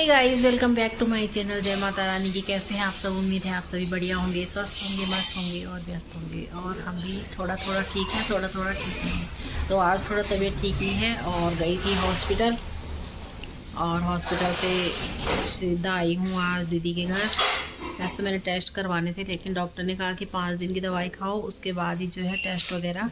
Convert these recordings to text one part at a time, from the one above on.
Hey guys, welcome back to my channel. जय माता रानी की। कैसे हैं आप सब? उम्मीद है आप सभी बढ़िया होंगे, स्वस्थ होंगे, मस्त होंगे और व्यस्त होंगे। और हम भी थोड़ा थोड़ा ठीक हैं, थोड़ा थोड़ा ठीक नहीं है। तो आज थोड़ा तबीयत ठीक नहीं है और गई थी हॉस्पिटल, और हॉस्पिटल से सीधा आई हूँ आज दीदी के घर। वैसे तो मैंने टेस्ट करवाने थे, लेकिन डॉक्टर ने कहा कि 5 दिन की दवाई खाओ, उसके बाद ही जो है टेस्ट वगैरह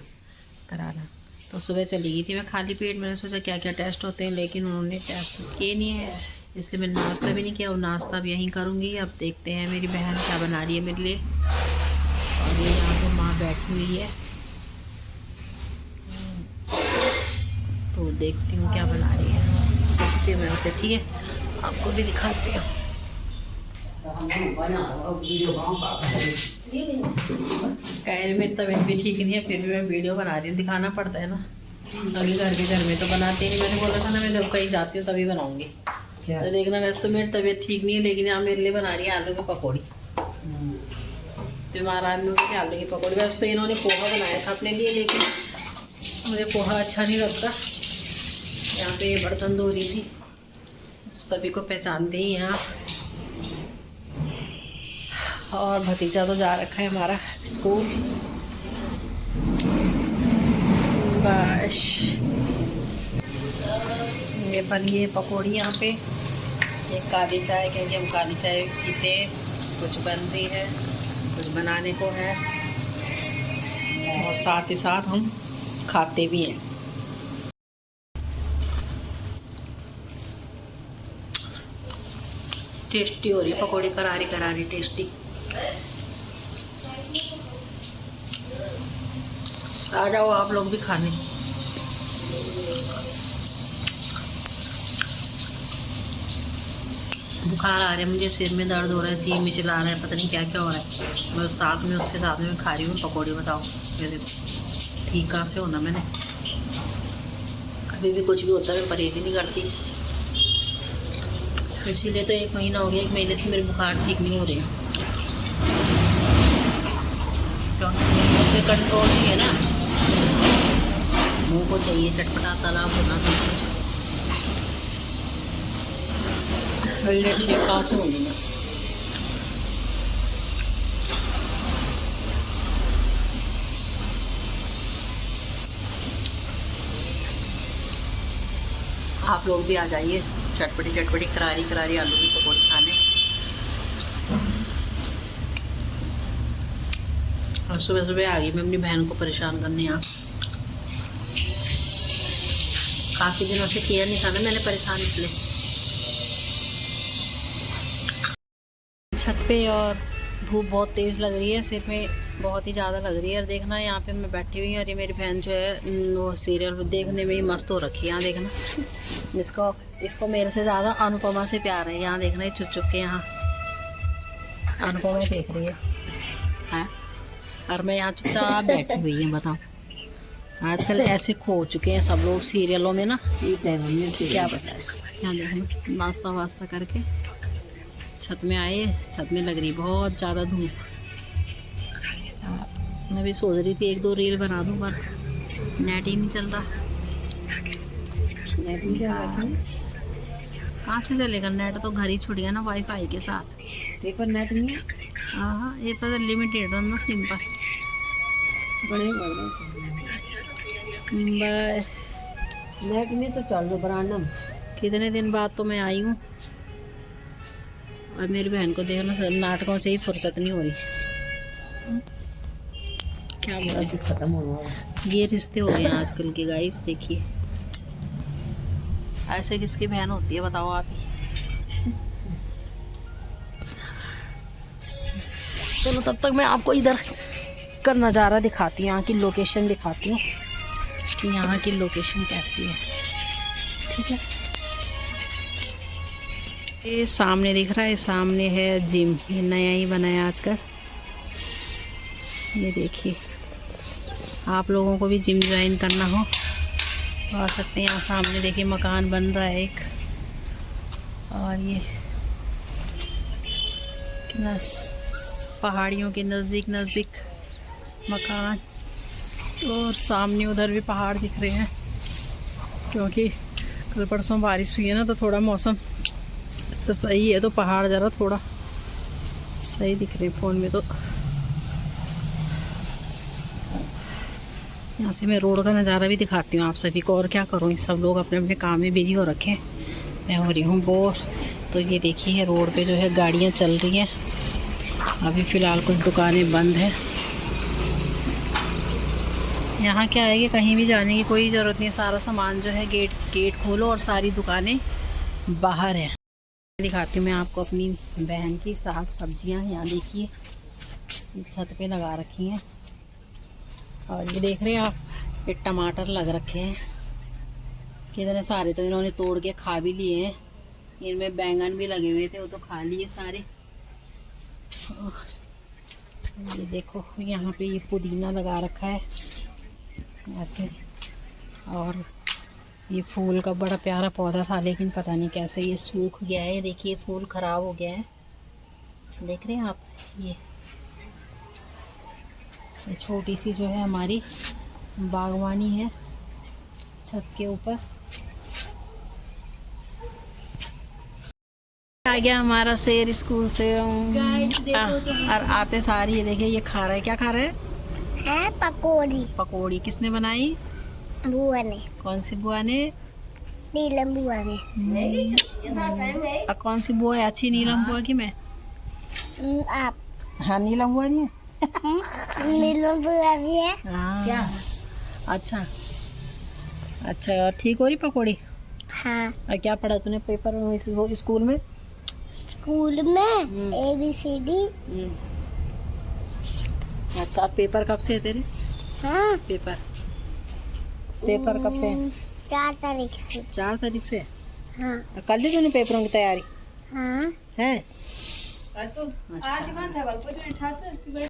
कराना। तो सुबह चली गई थी मैं खाली पेट। मैंने सोचा क्या क्या टेस्ट होते हैं, लेकिन उन्होंने टेस्ट किए नहीं है, इसलिए मैंने नाश्ता भी नहीं किया। और नाश्ता अब यहीं करूँगी। अब देखते हैं मेरी बहन क्या बना रही है मेरे लिए। और ये यहाँ पे माँ बैठी हुई है, तो देखती हूँ क्या बना रही है। पूछती हूँ मैं उसे, ठीक है? आपको भी दिखाती हूँ। मेरी तबीयत भी ठीक नहीं है, फिर भी मैं वीडियो बना रही हूँ, दिखाना पड़ता है ना। अभी घर में तो बनाते नहीं। मैंने बोला था ना, मैं जब कहीं जाती हूँ तभी बनाऊँगी। तो देखना, वैसे तो मेरी तबीयत ठीक नहीं है, लेकिन यहाँ मेरे लिए बना रही है आलू की पकौड़ी। फिर महाराज ने उसके आलू की पकौड़ी, वैसे तो इन्होंने पोहा बनाया था अपने लिए, लेकिन मुझे पोहा अच्छा नहीं लगता। यहाँ पे बर्तन धो रही थी, सभी को पहचानते ही हैं आप। और भतीजा तो जा रखा है हमारा स्कूल। बस ये बनी है पकौड़ी यहाँ पे। एक काली चाय, क्योंकि हम काली चाय पीते हैं। कुछ बन रही है, कुछ बनाने को है, और साथ ही साथ हम खाते भी हैं। टेस्टी हो रही पकौड़ी, करारी करारी टेस्टी। आ जाओ आप लोग भी खाने। बुखार आ रहा है मुझे, सिर में दर्द हो रहा है, जी मिचला रहा है, पता नहीं क्या क्या हो रहा है। मैं साथ में उसके साथ में खा रही हूँ पकौड़ी। बताओ ये देखो, ठीक कहाँ से होना। मैंने कभी भी कुछ भी होता है मैं परहेज ही नहीं करती, इसीलिए तो 1 महीना हो गया। 1 महीने से मेरे बुखार ठीक नहीं हो रहे, क्योंकि कंट्रोल ही है ना। मुँह को चाहिए चटपटा तला भुना सब कुछ। ठीक कहाँ से होंगी मैं। आप लोग भी आ जाइए चटपटी चटपटी करारी करारी आलू की पकौड़ी खाने। और सुबह सुबह आ गई मैं अपनी बहन को परेशान करने यहाँ। काफ़ी दिनों से किया नहीं था ना मैंने परेशान, इसलिए। छत पे, और धूप बहुत तेज़ लग रही है, सिर में बहुत ही ज़्यादा लग रही है। और देखना यहाँ पे मैं बैठी हुई हूँ, और ये मेरी बहन जो है वो सीरियल देखने में ही मस्त हो रखी है। यहाँ देखना, इसको मेरे से ज़्यादा अनुपमा से प्यार है। यहाँ देखना, ये चुप चुप के यहाँ अनुपमा देख रही है, और मैं यहाँ चुपचाप बैठी हुई हूँ। बताओ, आजकल ऐसे खो चुके हैं सब लोग सीरियलों में ना, क्या बताएं। यहाँ देखना, नाश्ता वास्ता करके छत में आए। छत में लग रही बहुत ज़्यादा धूप। मैं भी सोच रही थी 1-2 रील बना दूँ, पर नेट ही नहीं चल रहा। नेट नहीं चल रहा, कहाँ से चलेगा नेट? तो घर ही छूट गया ना वाईफाई के साथ। पर नेट नहीं है। हाँ, ये तो लिमिटेड है ना, सिम पर। नेट नहीं से चल रहा ब्रांडम। कितने दिन बाद तो मैं आई हूँ, और मेरी बहन को देखना, नाटकों से ही फुर्सत नहीं हो रही। क्या बोला, खत्म हो रहा। ये रिश्ते हो गए हैं आजकल के गाइस। देखिए, ऐसे किसकी बहन होती है बताओ आप ही। चलो, तब तक मैं आपको इधर का नज़ारा दिखाती हूँ, यहाँ की लोकेशन दिखाती हूँ कि यहाँ की लोकेशन कैसी है, ठीक है? ये सामने दिख रहा है, सामने है जिम। ये नया ही बनाया आजकल। ये देखिए, आप लोगों को भी जिम ज्वाइन करना हो तो आ सकते हैं। यहाँ सामने देखिए मकान बन रहा है एक, और ये पहाड़ियों के नज़दीक नज़दीक मकान, और सामने उधर भी पहाड़ दिख रहे हैं, क्योंकि कल परसों बारिश हुई है ना, तो थोड़ा मौसम तो सही है, तो पहाड़ ज़रा थोड़ा सही दिख रहे फ़ोन में। तो यहाँ से मैं रोड का नज़ारा भी दिखाती हूँ आप सभी को। और क्या करूँ, सब लोग अपने अपने काम में बिजी हो रखे हैं, मैं हो रही हूँ बोर। तो ये देखिए रोड पे जो है गाड़ियाँ चल रही हैं। अभी फ़िलहाल कुछ दुकानें बंद हैं। यहाँ क्या है कि कहीं भी जाने की कोई ज़रूरत नहीं, सारा सामान जो है गेट खोलो और सारी दुकानें बाहर हैं। दिखाती हूँ मैं आपको अपनी बहन की साग सब्जियाँ। यहाँ देखिए छत पे लगा रखी हैं। और ये देख रहे हैं आप, ये टमाटर लग रखे हैं कितने सारे। तो इन्होंने तोड़ के खा भी लिए हैं। इनमें बैंगन भी लगे हुए थे, वो तो खा लिए सारे। ये देखो यहाँ पे ये पुदीना लगा रखा है ऐसे। और ये फूल का बड़ा प्यारा पौधा था, लेकिन पता नहीं कैसे ये सूख गया है। देखिए फूल ख़राब हो गया है, देख रहे हैं आप। ये छोटी सी जो है हमारी बागवानी है छत के ऊपर। आ गया हमारा शेर स्कूल से। और आते सारी ये देखिए ये खा रहा है। क्या खा रहा है? पकौड़ी। पकौड़ी किसने बनाई? बुआ ने। कौन सी बुआ ने? नीलम बुआ ने। कौन सी बुआ है अच्छी? नीलम बुआ की मैं? आप। हाँ नीलम बुआ नहीं है? नीलम बुआ भी है। क्या? अच्छा अच्छा, ठीक हो रही पकौड़ी? हाँ। और क्या पढ़ा तूने पेपर में स्कूल में? स्कूल में ABCD। अच्छा, अब पेपर कब से है तेरे? हाँ। पेपर कब से है? 4 तारीख से। 4 तारीख से? हाँ। कर ली तूने पेपरों की तैयारी? हाँ। है? अच्छा।